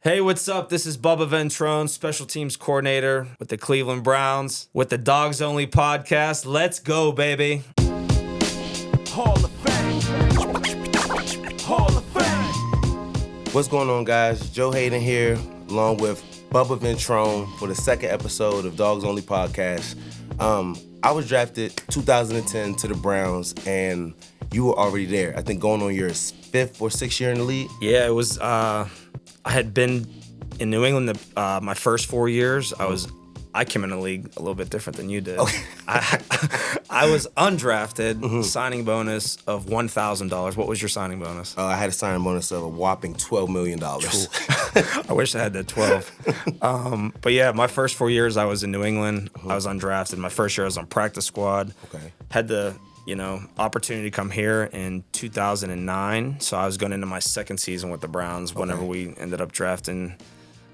Hey, what's up? This is Bubba Ventrone, special teams coordinator with the Cleveland Browns, with the Dawgs Only podcast. Let's go, baby. Hall of Fame. Hall of Fame. What's going on, guys? Joe Haden here, along with Bubba Ventrone for the second episode of Dawgs Only podcast. I was drafted 2010 to the Browns, and you were already there. I think going on your fifth or sixth year in the league. Yeah, it was. I had been in New England my first 4 years. I came in the league a little bit different than you did. Okay. I was undrafted, signing bonus of $1,000. What was your signing bonus? I had a signing bonus of a whopping $12 million. I wish I had that 12. But yeah, my first 4 years I was in New England. I was undrafted. My first year I was on practice squad. Okay. Had the opportunity to come here in 2009. So I was going into my second season with the Browns whenever we ended up drafting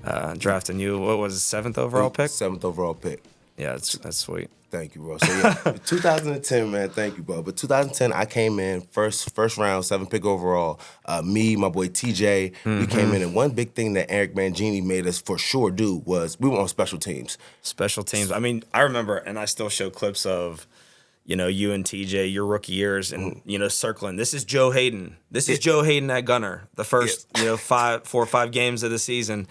you. What was it, seventh overall pick? Seventh overall pick. Yeah, that's sweet. Thank you, bro. So yeah, 2010, man. Thank you, bro. But 2010, I came in first round, 7th pick overall. Me, my boy TJ, we came in, and one big thing that Eric Mangini made us for sure do was we were on special teams. Special teams. I mean, I remember, and I still show clips of, you and TJ, your rookie years, and circling. This is Joe Haden. This is Joe Haden at gunner. The first 4 or 5 games of the season,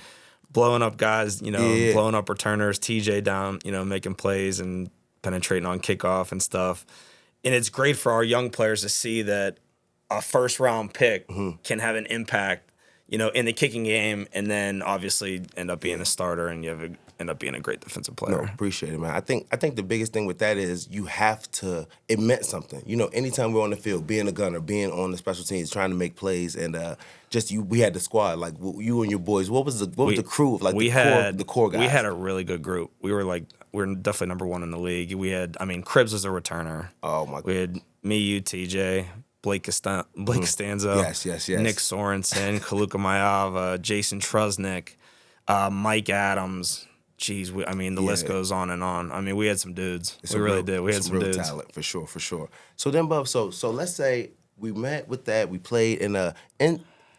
blowing up guys. Blowing up returners. TJ down. Making plays and penetrating on kickoff and stuff. And it's great for our young players to see that a first round pick can have an impact, in the kicking game, and then obviously end up being a starter, and end up being a great defensive player. No, appreciate it, man. I think the biggest thing with that is you have to. It meant something. Anytime we're on the field, being a gunner, being on the special teams, trying to make plays, and we had the squad, like you and your boys. What was the crew of, like, the core guys? We had a really good group. We were definitely number one in the league. We had, Cribbs was a returner. Oh my God. We had me, you, TJ. Blake Costanzo, yes. Nick Sorensen, Kaluka Mayava, Jason Trusnick, Mike Adams. Jeez, the list goes on and on. We had some dudes. We really did. We had some real dudes. Talent, for sure. So then, Bub, so let's say we met with that. We played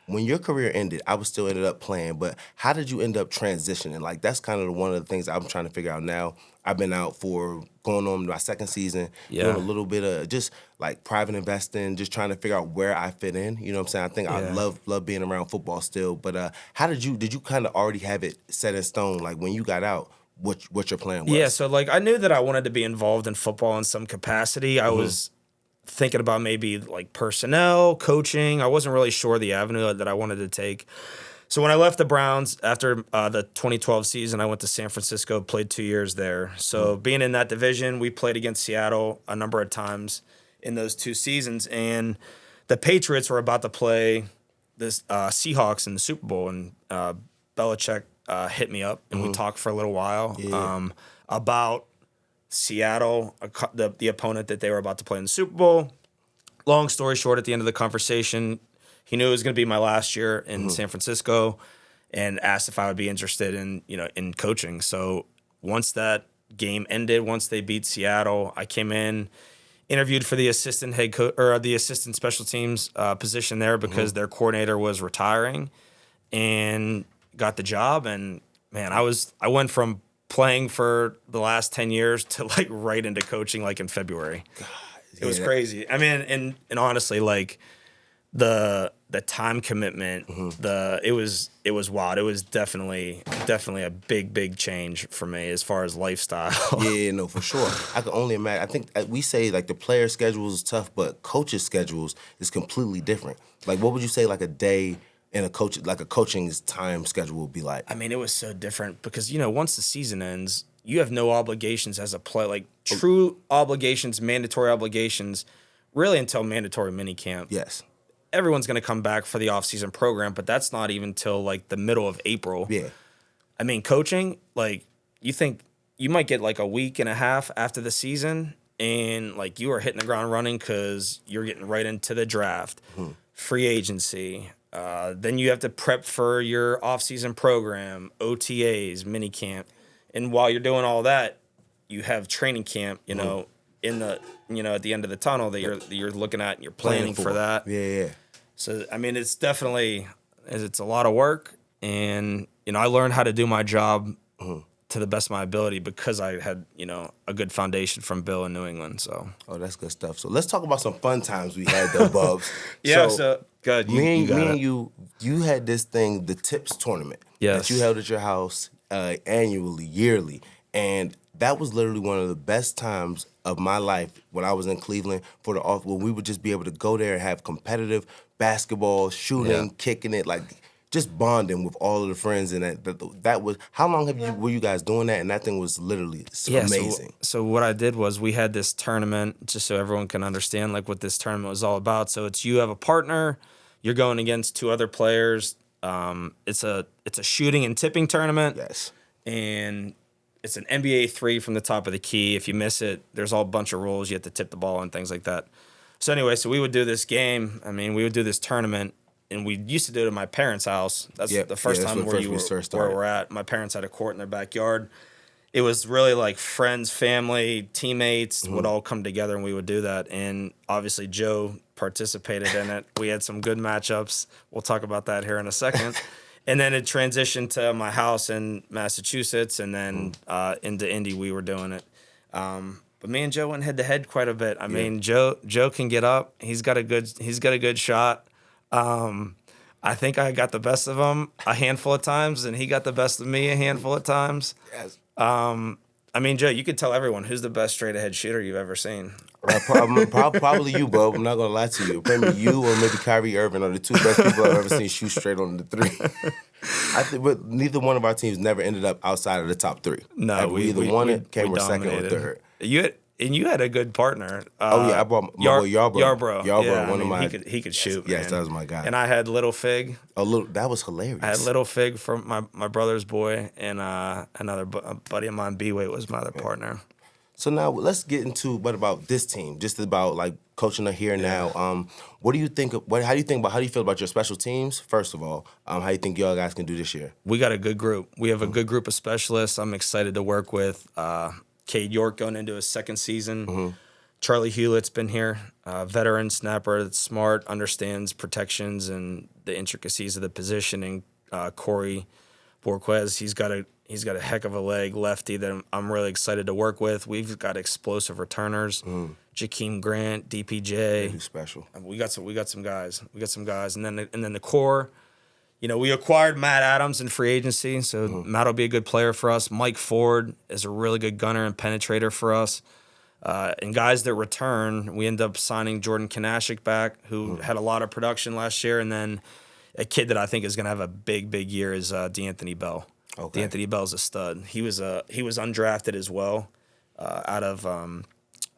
when your career ended, I was still ended up playing, but how did you end up transitioning? Like, that's kind of one of the things I'm trying to figure out now. I've been out for going on my second season, doing a little bit of just like private investing, just trying to figure out where I fit in. You know what I'm saying? I think I love being around football still, but how did you kind of already have it set in stone? Like, when you got out, what your plan was? Yeah, so I knew that I wanted to be involved in football in some capacity. I was thinking about maybe like personnel, coaching. I wasn't really sure the avenue that I wanted to take. So when I left the Browns after the 2012 season, I went to San Francisco, played 2 years there. So being in that division, we played against Seattle a number of times in those 2 seasons. And the Patriots were about to play the Seahawks in the Super Bowl. And Belichick hit me up, and we talked for a little while about Seattle, the opponent that they were about to play in the Super Bowl. Long story short, at the end of the conversation, he knew it was going to be my last year in San Francisco, and asked if I would be interested in coaching. So once that game ended, once they beat Seattle, I came in, interviewed for the assistant head coach or the assistant special teams position there because their coordinator was retiring, and got the job. And man, I went from playing for the last 10 years to right into coaching in February. God, it was crazy. And honestly, the time commitment, it was wild. It was definitely a big change for me as far as lifestyle. Yeah, no, for sure. I can only imagine. I think we say the player schedules is tough, but coaches' schedules is completely different. What would you say a day in a coaching's time schedule would be like? It was so different because once the season ends, you have no obligations as a player, true obligations, mandatory obligations, really until mandatory minicamp. Yes. Everyone's going to come back for the off-season program, but that's not even till the middle of April. Yeah. Coaching, you think you might get a week and a half after the season, and you are hitting the ground running because you're getting right into the draft, free agency. Then you have to prep for your off-season program, OTAs, minicamp. And while you're doing all that, you have training camp, in the at the end of the tunnel that you're looking at, and you're planning for that. Yeah. So it's definitely a lot of work, and I learned how to do my job Mm-hmm. to the best of my ability because I had a good foundation from Bill in New England. So Oh, that's good stuff. So let's talk about some fun times we had though, Bubs. so good. You got it. You had this thing, the Tips tournament that you Yes. held at your house annually, yearly, and that was literally one of the best times of my life when I was in Cleveland for the off when we would just be able to go there and have competitive basketball, shooting, kicking it, like just bonding with all of the friends. And that was how long were you guys doing that? And that thing was literally amazing. So what I did was we had this tournament, just so everyone can understand like what this tournament was all about. So it's you have a partner, you're going against two other players. It's a shooting and tipping tournament. Yes. And it's an NBA 3 from the top of the key. If you miss it, there's all a bunch of rules. You have to tip the ball and things like that. So anyway, so we would do this game. I mean, we would do this tournament, and we used to do it at my parents' house. That's the first time where we're at. My parents had a court in their backyard. It was really like friends, family, teammates would all come together, and we would do that. And obviously, Joe participated in it. We had some good matchups. We'll talk about that here in a second. And then it transitioned to my house in Massachusetts, and then into Indy we were doing it. But me and Joe went head to head quite a bit. I mean, Joe can get up. He's got a good shot. I think I got the best of him a handful of times, and he got the best of me a handful of times. Yes. I mean, Joe, you could tell everyone who's the best straight ahead shooter you've ever seen. Probably you, Bub. I'm not gonna lie to you. Maybe you or maybe Kyrie Irving are the two best people I've ever seen shoot straight on the three. But neither one of our teams never ended up outside of the top three. No, we either won it, came or second or third. You had a good partner. I brought my boy Yarbrough. Yeah, one of my he could shoot. Yes, man. that was my guy. And I had Little Fig. That was hilarious. I had Little Fig from my brother's boy, and another buddy of mine, B-Way, was my other partner. So now let's get into what about this team? Just about like coaching here and now. What do you think? How do you feel about your special teams? First of all, how do you think y'all guys can do this year? We got a good group. We have a good group of specialists. I'm excited to work with. Cade York going into his second season. Charlie Hewlett's been here, veteran snapper that's smart, understands protections and the intricacies of the position. And Corey Borquez, he's got a heck of a leg, lefty that I'm really excited to work with. We've got explosive returners, Jakeem Grant, DPJ. He's special. We got some guys. And then the core. We acquired Matt Adams in free agency, so Matt will be a good player for us. Mike Ford is a really good gunner and penetrator for us. And guys that return, we end up signing Jordan Kanashik back, who had a lot of production last year, and then a kid that I think is going to have a big year is D'Anthony Bell. Okay. D'Anthony Bell's a stud. He was undrafted as well, out of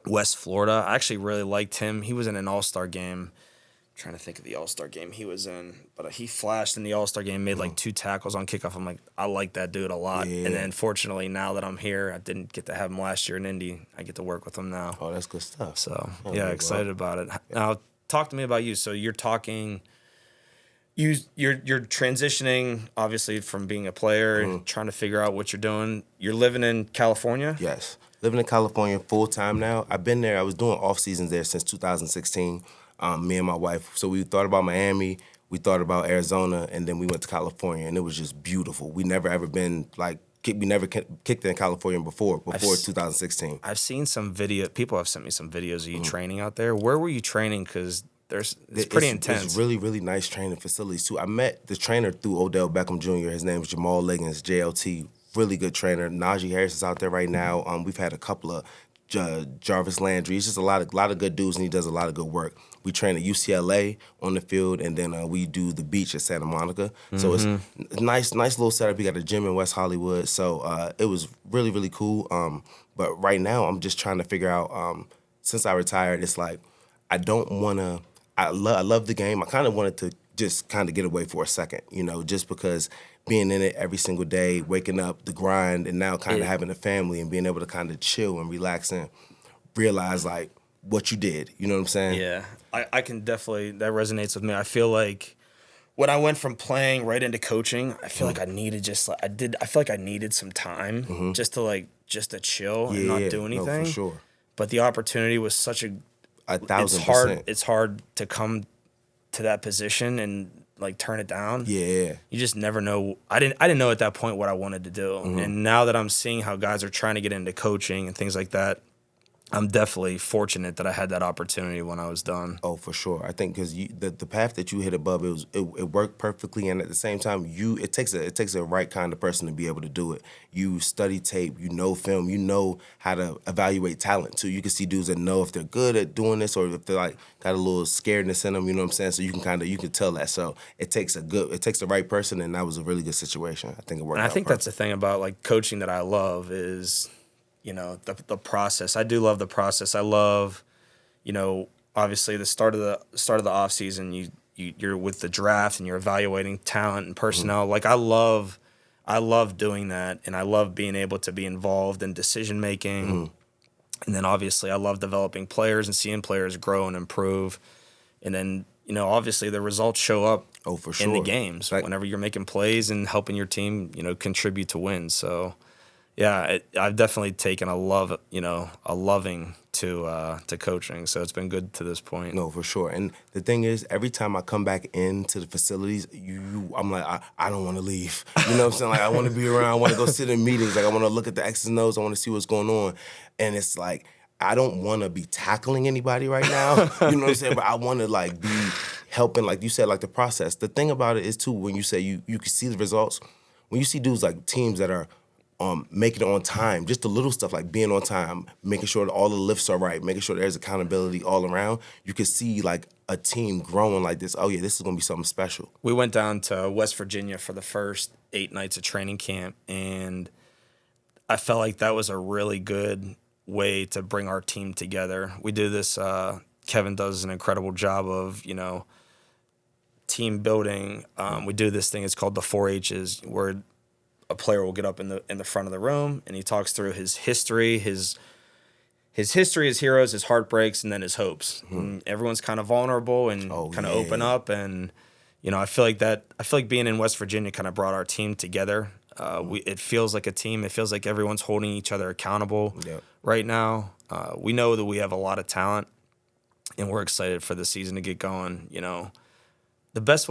West Florida. I actually really liked him. He was in an All-Star game. Trying to think of the All-Star game he was in, but he flashed in the All-Star game, made like 2 tackles on kickoff. I'm like, I like that dude a lot. Yeah. And then fortunately, now that I'm here, I didn't get to have him last year in Indy. I get to work with him now. Oh, that's good stuff. So excited about it. Now, talk to me about you. So you're talking, you're transitioning obviously from being a player, trying to figure out what you're doing. You're living in California. Yes, living in California full time now. I've been there. I was doing off seasons there since 2016. Me and my wife. So we thought about Miami, we thought about Arizona, and then we went to California, and it was just beautiful. We never ever been we never kicked in California before 2016. I've seen some video. People have sent me some videos of you training out there. Where were you training? Because it's pretty intense. It's really, really nice training facilities too. I met the trainer through Odell Beckham Jr. His name is Jamal Liggins, JLT. Really good trainer. Najee Harris is out there right now. We've had a couple of Jarvis Landry. It's just a lot of good dudes, and he does a lot of good work. We train at UCLA on the field, and then we do the beach at Santa Monica. So it's a nice little setup. We got a gym in West Hollywood, so it was really, really cool. But right now, I'm just trying to figure out. Since I retired, it's like I don't want to. I love the game. I kind of wanted to just kind of get away for a second, just because being in it every single day, waking up, the grind, and now kind of having a family and being able to kind of chill and relax and realize like what you did. You know what I'm saying? Yeah, I can definitely, that resonates with me. I feel like when I went from playing right into coaching, I feel like I needed I feel like I needed some time just to chill and not do anything. No, for sure. But the opportunity was such 1,000%. It's hard to come to that position, and like turn it down. Yeah. You just never know. I didn't know at that point what I wanted to do. And now that I'm seeing how guys are trying to get into coaching and things like that, I'm definitely fortunate that I had that opportunity when I was done. Oh, for sure. I think because the path that you hit above, it worked perfectly, and at the same time, it takes a right kind of person to be able to do it. You study tape, you know film, you know how to evaluate talent too. You can see dudes that know if they're good at doing this or if they're like got a little scaredness in them. You know what I'm saying? So you can tell that. So it takes the right person, and that was a really good situation. I think it worked. And I out think perfect. that's the thing about like coaching that I love is, you know, the process. I do love the process. I love, you know, obviously the start of the off season. You're with the draft and you're evaluating talent and personnel. Like I love doing that, and I love being able to be involved in decision making. And then obviously I love developing players and seeing players grow and improve. And then, you know, obviously the results show up For sure. in the games Like, whenever you're making plays and helping your team, you know, contribute to wins. So, yeah, I've definitely taken a loving to coaching. So it's been good to this point. No, for sure. And the thing is, every time I come back into the facilities, I'm like, I don't want to leave. You know what I'm saying? Like, I want to be around. I want to go sit in meetings. Like, I want to look at the X's and O's. I want to see what's going on. And it's like, I don't want to be tackling anybody right now. You know what I'm saying? But I want to, like, be helping, like you said, like, the process. The thing about it is, too, when you say you can see the results, when you see dudes like teams that are making it on time, just the little stuff like being on time, making sure that all the lifts are right, making sure there's accountability all around, you can see like a team growing like this. Oh yeah, this is gonna be something special. We went down to West Virginia for the first 8 nights of training camp, and I felt like that was a really good way to bring our team together. We do this, Kevin does an incredible job of, you know, team building. We do this thing, it's called the 4-H's, where a player will get up in the front of the room and he talks through his history, his history, his heroes, his heartbreaks, and then his hopes. And everyone's kind of vulnerable and kind of open up. And, you know, I feel like being in West Virginia kind of brought our team together. It feels like a team. It feels like everyone's holding each other accountable right now. We know that we have a lot of talent, and we're excited for the season to get going. You know, the best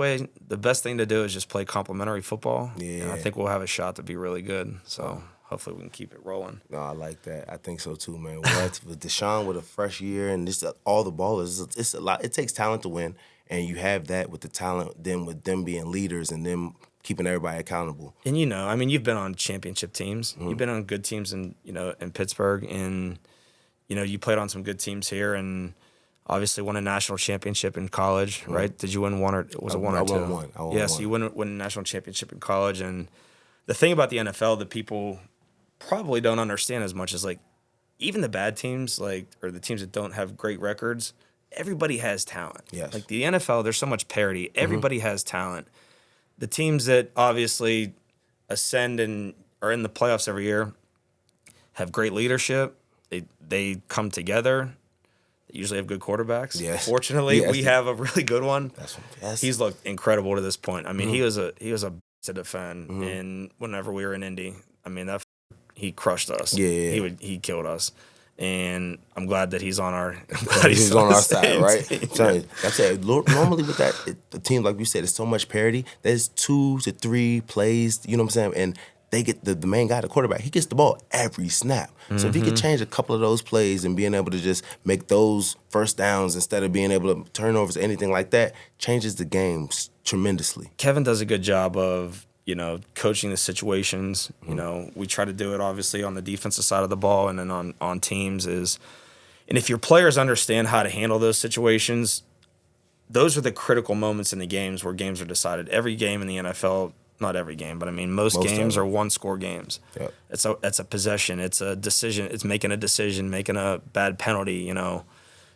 thing to do is just play complementary football. Yeah. And I think we'll have a shot to be really good. So hopefully we can keep it rolling. No, I like that. I think so too, man. With Deshaun with a fresh year and this all the ballers, it's a lot. It takes talent to win, and you have that with the talent. Then with them being leaders and them keeping everybody accountable. And you know, I mean, you've been on championship teams. You've been on good teams in Pittsburgh, and you know, you played on some good teams here, and obviously won a national championship in college, right? Did you win one, or was it one or two? I won one. So you win a national championship in college. And the thing about the NFL that people probably don't understand as much is, like, even the bad teams, like, or the teams that don't have great records, everybody has talent. Yes. Like the NFL, there's so much parity. Everybody has talent. The teams that obviously ascend and are in the playoffs every year have great leadership. They come together. They usually have good quarterbacks. Yes. Fortunately, we have a really good one. That's fantastic. He's looked incredible to this point. I mean, he was a to defend. And whenever we were in Indy, I mean, he crushed us. Yeah. He killed us. And I'm glad that he's on our. He's on our side, right? Team. That's it. Normally with that, the team, like you said, it's so much parity. There's 2 to 3 plays. You know what I'm saying? And they get the main guy, the quarterback. He gets the ball every snap. So if he could change a couple of those plays and being able to just make those first downs instead of being able to turnovers or anything like that, changes the game tremendously. Kevin does a good job of, you know, coaching the situations. You know, we try to do it obviously on the defensive side of the ball, and then on teams and if your players understand how to handle those situations, those are the critical moments in the games where games are decided. Every game in the NFL, not every game, but I mean most games are 1-score games. Yep. It's a possession, it's a decision, it's making a decision, making a bad penalty, you know,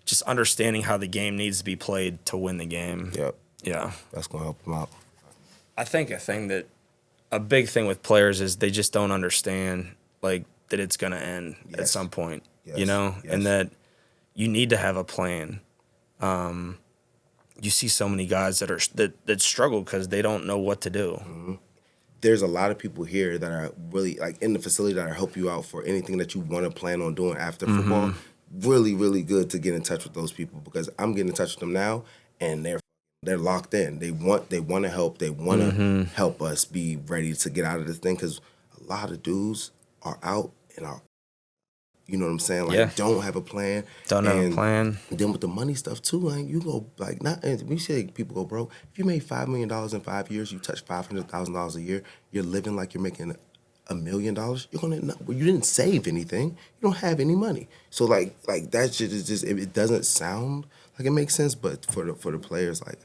just understanding how the game needs to be played to win the game. Yep. Yeah. That's going to help them out. I think a big thing with players is they just don't understand, like, that it's going to end at some point, you know, and that you need to have a plan. You see so many guys that struggle because they don't know what to do. There's a lot of people here that are really, like, in the facility that are help you out for anything that you want to plan on doing after football. Really, really good to get in touch with those people, because I'm getting in touch with them now, and they're they're locked in. They want to help. They want to help us be ready to get out of this thing because a lot of dudes are out and are, you know what I'm saying? Like, Yeah. don't have a plan. Don't have a plan. And then with the money stuff too, like you go like not. And we say people go broke. If you made $5 million in 5 years, you touch $500,000 a year. You're living like you're making $1 million. You're gonna well, you didn't save anything. You don't have any money. So like that shit is just it doesn't sound like it makes sense, but for the players, like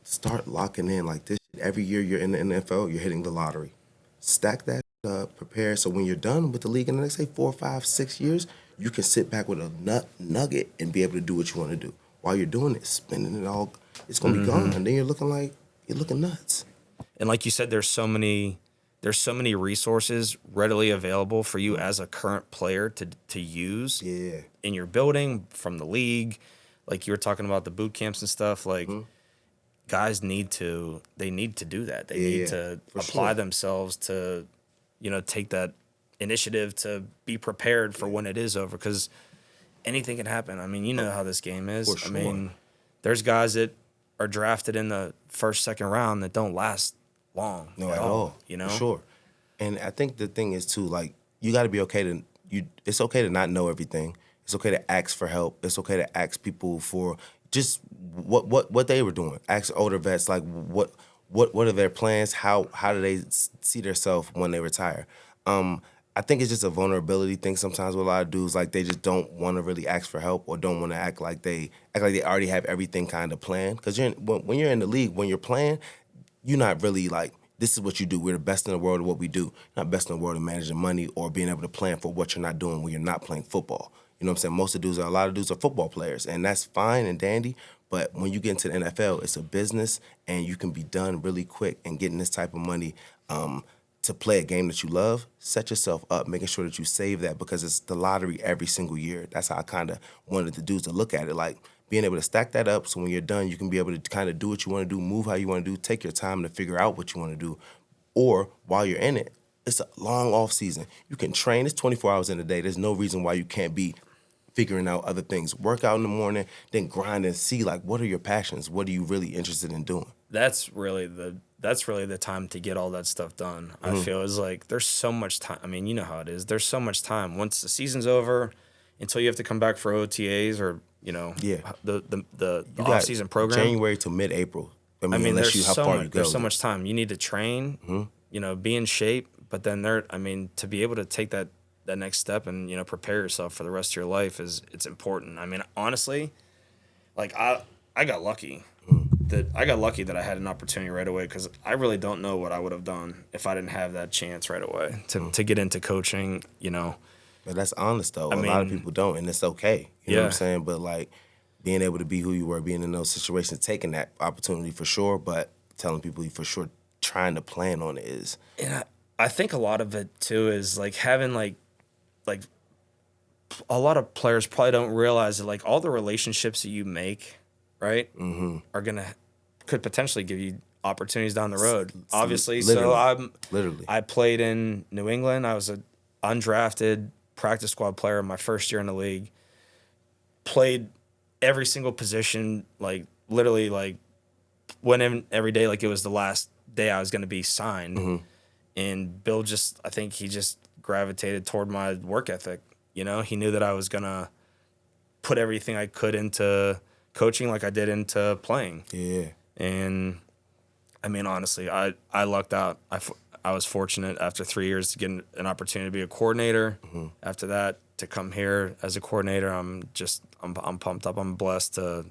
start locking in like this. Every year you're in the NFL, you're hitting the lottery. Stack that up, prepare. So when you're done with the league in the next, say, 4, 5, 6 years, you can sit back with a nugget and be able to do what you want to do. While you're doing it, spending it all, it's going to be gone. And then you're looking nuts. And like you said, there's so many resources readily available for you as a current player to use in your building from the league. Like you were talking about the boot camps and stuff, like guys need to do that. They need to apply themselves to, take that initiative to be prepared for when it is over because anything can happen. I mean, you know how this game is. For sure. I mean, there's guys that are drafted in the first, second round that don't last long. No, at all. For sure. And I think the thing is too, like you got to be okay it's okay to not know everything. It's okay to ask for help. It's okay to ask people for just what they were doing. Ask older vets like what are their plans? How do they see themselves when they retire? I think it's just a vulnerability thing sometimes with a lot of dudes. Like they just don't want to really ask for help or don't want to act like they already have everything kind of planned. Because when you're in the league, when you're playing, you're not really like, this is what you do. We're the best in the world at what we do. Not best in the world at managing money or being able to plan for what you're not doing when you're not playing football. You know what I'm saying? A lot of dudes are football players, and that's fine and dandy. But when you get into the NFL, it's a business, and you can be done really quick. And getting this type of money to play a game that you love, set yourself up, making sure that you save that because it's the lottery every single year. That's how I kind of wanted the dudes to look at it, like being able to stack that up so when you're done, you can be able to kind of do what you want to do, move how you want to do, take your time to figure out what you want to do. Or while you're in it, it's a long off season. You can train. It's 24 hours in a day. There's no reason why you can't be figuring out other things. Work out in the morning, then grind and see like what are your passions? What are you really interested in doing? That's really the time to get all that stuff done. I feel is like there's so much time. I mean, you know how it is. There's so much time once the season's over until you have to come back for OTAs or the off season program. January to mid-April. I mean there's go. So much time. You need to train, be in shape, but then to be able to take that next step and, prepare yourself for the rest of your life it's important. I mean, honestly, like I got lucky that I had an opportunity right away because I really don't know what I would have done if I didn't have that chance right away to get into coaching, But that's honest though. A lot of people don't, and it's okay. You know what I'm saying? But like being able to be who you were, being in those situations, taking that opportunity for sure, but telling people you for sure trying to plan on it is. And I think a lot of it too is like having like a lot of players probably don't realize that like all the relationships that you make, right, could potentially give you opportunities down the road. Obviously, I played in New England. I was an undrafted practice squad player my first year in the league. Played every single position, like literally, like went in every day like it was the last day I was going to be signed. And Bill I think he just gravitated toward my work ethic. He knew that I was going to put everything I could into coaching like I did into playing. Yeah. And I mean, honestly, I lucked out. I was fortunate after 3 years to get an opportunity to be a coordinator. After that, to come here as a coordinator, I'm pumped up. I'm blessed to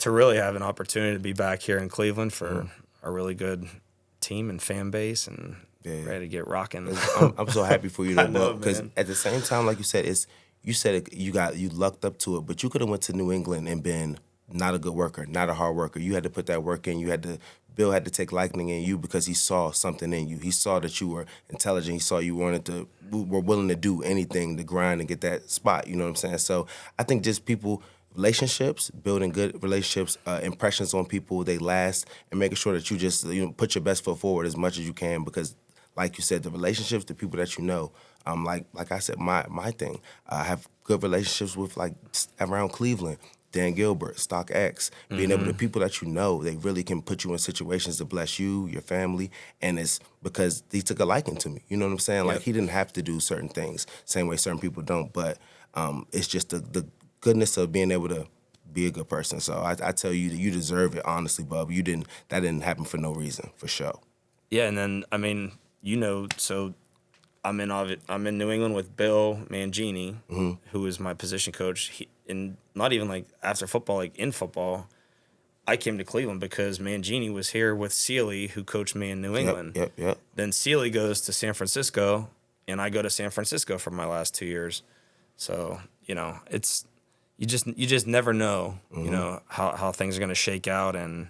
really have an opportunity to be back here in Cleveland for a really good team and fan base and ready to get rocking. I'm so happy for you though, because at the same time, like you said, you lucked up to it, but you could have went to New England and been not a good worker, not a hard worker. You had to put that work in. Bill had to take liking in you because he saw something in you. He saw that you were intelligent. He saw you were willing to do anything to grind and get that spot. You know what I'm saying? So I think just relationships, building good relationships, impressions on people, they last, and making sure that you just put your best foot forward as much as you can because, like you said, the relationships, the people that you know, like I said, my thing, I have good relationships with like around Cleveland. Dan Gilbert, Stock X, being able to people that you know, they really can put you in situations to bless you, your family, and it's because he took a liking to me. You know what I'm saying? Like, he didn't have to do certain things, same way certain people don't, but it's just the goodness of being able to be a good person. So I tell you that you deserve it, honestly, Bub. That didn't happen for no reason, for sure. Yeah, and then, I mean, so I'm in New England with Bill Mangini, who is my position coach. And not even like after football, like in football, I came to Cleveland because Mangini was here with Sealy, who coached me in New England. Yep. Then Sealy goes to San Francisco, and I go to San Francisco for my last 2 years. So it's you just never know, how things are going to shake out, and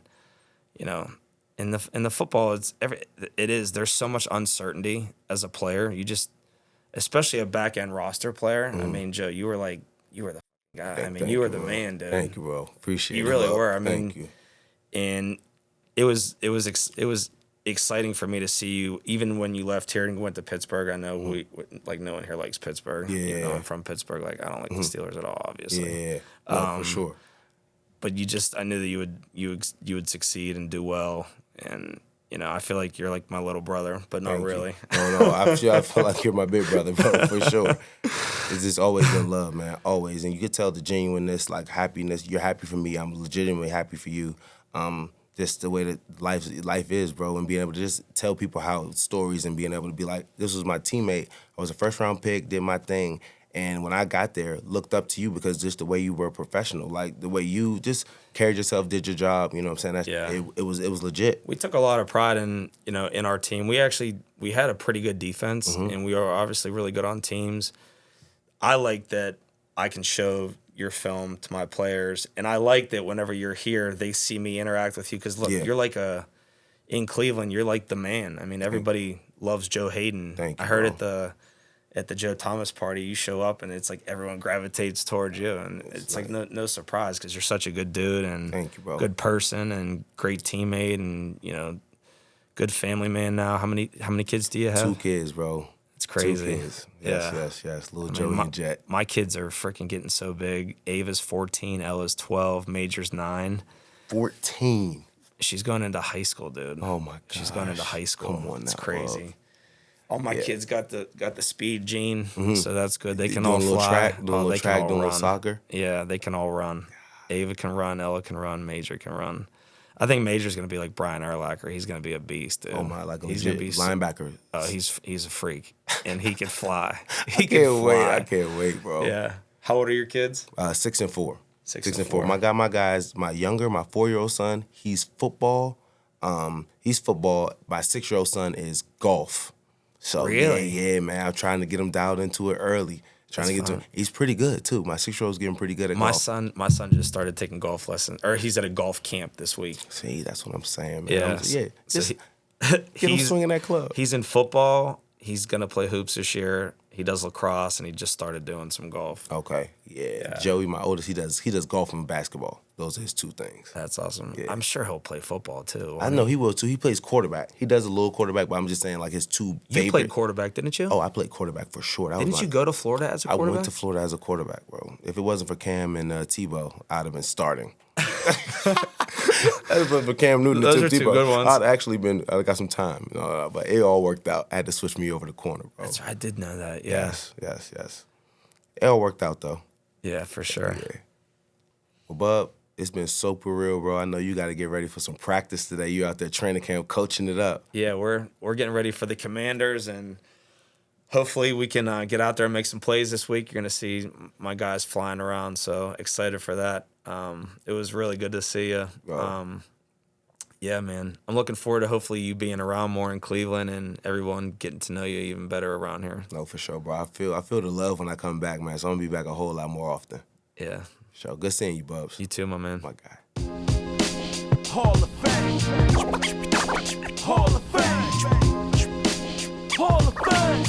in the football, there's so much uncertainty as a player. You just, especially a back end roster player. I mean, Joe, you were the guy. I mean, you were the man, dude. Thank you, bro. Appreciate it. You really were. I mean, thank you. And it was exciting for me to see you, even when you left here and went to Pittsburgh. I know we like no one here likes Pittsburgh. Yeah. I'm from Pittsburgh. Like, I don't like the Steelers at all, obviously. Yeah. No, for sure. But I knew that you would succeed and do well, and I feel like you're like my little brother, but not really. No, I feel like you're my big brother, bro, for sure. It's just always been love, man, always. And you can tell the genuineness, like happiness. You're happy for me. I'm legitimately happy for you. Just the way that life is, bro, and being able to just tell people how stories and being able to be like, this was my teammate. I was a first-round pick, did my thing. And when I got there, looked up to you because just the way you were a professional, like the way you just carried yourself, did your job, you know what I'm saying? It was legit. We took a lot of pride in our team. We had a pretty good defense, and we are obviously really good on teams. I like that I can show your film to my players, and I like that whenever you're here, they see me interact with you because, look, you're like in Cleveland, you're like the man. I mean, everybody loves Joe Haden. Thank you, I heard bro. at the Joe Thomas party, you show up and it's like everyone gravitates towards you, and it's like no surprise because you're such a good dude and Thank you, bro. good person and great teammate and good family man now. How many kids do you have? 2 kids, bro. It's crazy. 2 kids. Yes. Little Joey and Jet. My kids are freaking getting so big. Ava's 14, Ella's 12, Major's 9. 14. She's going into high school, dude. Oh my god. She's going into high school. Come on now, it's crazy. love. All my kids got the speed gene, so that's good. They can Doing all a little fly. track, doing a little track, doing a little run. soccer. Yeah, they can all run. Ava can run, Ella can run, Major can run. I think Major's gonna be like Brian Urlacher. He's gonna be a beast, dude. Oh my, like a he's legit gonna be linebacker. He's a freak, and he can fly. I can't wait, bro. Yeah. How old are your kids? 6 and 4. 6 6 and and 4. 4. My guys, my 4-year-old son, he's football. My 6-year-old son is golf. So Really? yeah, man. I'm trying to get him dialed into it early. He's pretty good too. My 6-year-old's getting pretty good at golf. My son just started taking golf lessons, or he's at a golf camp this week. See, that's what I'm saying, man. Yeah. Just get him swinging that club. He's in football. He's gonna play hoops this year. He does lacrosse, and he just started doing some golf. Okay, yeah. Joey, my oldest, he does golf and basketball. Those are his 2 things. That's awesome. Yeah. I'm sure he'll play football too. I know he will too. He plays quarterback. He does a little quarterback, but I'm just saying like his 2 favorite. You played quarterback, didn't you? Oh, I played quarterback for sure. Didn't you go to Florida as a quarterback? I went to Florida as a quarterback, bro. If it wasn't for Cam and Tebow, I'd have been starting. That was for Cam Newton Those and are 2 Tebow. good ones. I got some time, but it all worked out. I had to switch me over to corner, bro. That's right. I did know that. Yeah. Yes. It all worked out though. Yeah, for sure. Yeah. Well, Bub, it's been super real, bro. I know you got to get ready for some practice today. You out there training camp, coaching it up. Yeah, we're getting ready for the Commanders, and hopefully we can get out there and make some plays this week. You're gonna see my guys flying around, so excited for that. It was really good to see you. Yeah, man. I'm looking forward to hopefully you being around more in Cleveland and everyone getting to know you even better around here. No, for sure, bro. I feel the love when I come back, man. So I'm gonna be back a whole lot more often. Yeah. Sure. Good seeing you, Bubs. You too, my man. My guy. Hall of Fame. Hall of Fame. Hall of Fame.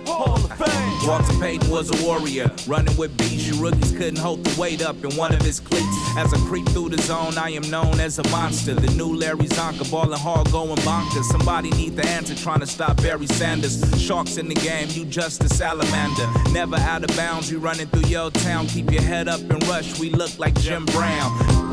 Hall of Fame. Walter Payton was a warrior, running with beats. You rookies couldn't hold the weight up in one of his cleats. As I creep through the zone, I am known as a monster. The new Larry Zonka, ballin' hard, going bonkers. Somebody need the answer, trying to stop Barry Sanders. Sharks in the game, you just a salamander. Never out of bounds, you running through your town. Keep your head up and rush, we look like Jim Brown.